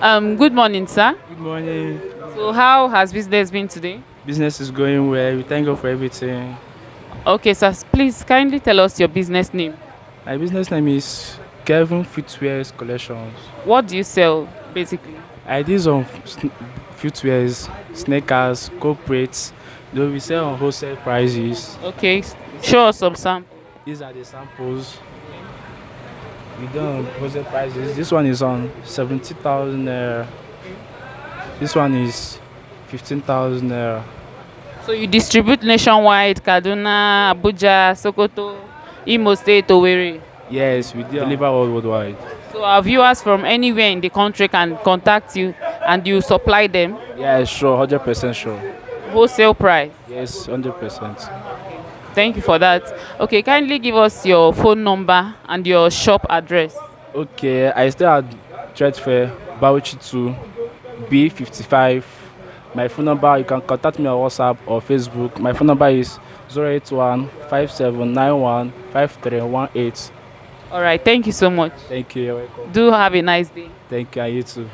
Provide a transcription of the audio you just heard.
Good morning, sir. Good morning. So, how has business been today? Business is going well. We thank God for everything. Okay, sir. Please kindly tell us your business name. My business name is Kevin Footwears Collections. What do you sell, basically? I do some footwears, sneakers, corporates. Though we sell on wholesale prices. Okay, show us some sample. These are the samples. We do on wholesale prices. This one is on 70,000 naira. This one is 15,000 naira. So you distribute nationwide, Kaduna, Abuja, Sokoto, Imo State, Owerri. Yes, we deliver all worldwide. So our viewers from anywhere in the country can contact you and you supply them Yeah, sure, 100% sure. wholesale price. Yes, 100%. Thank you for that. Okay, kindly give us your phone number and your shop address. Okay, I stay at Trade Fair, Bauchi 2, B55. My phone number, you can contact me on WhatsApp or Facebook. My phone number is 081 5791 5318. All right, thank you so much. Thank you, you're welcome. Do have a nice day. Thank you, and you too.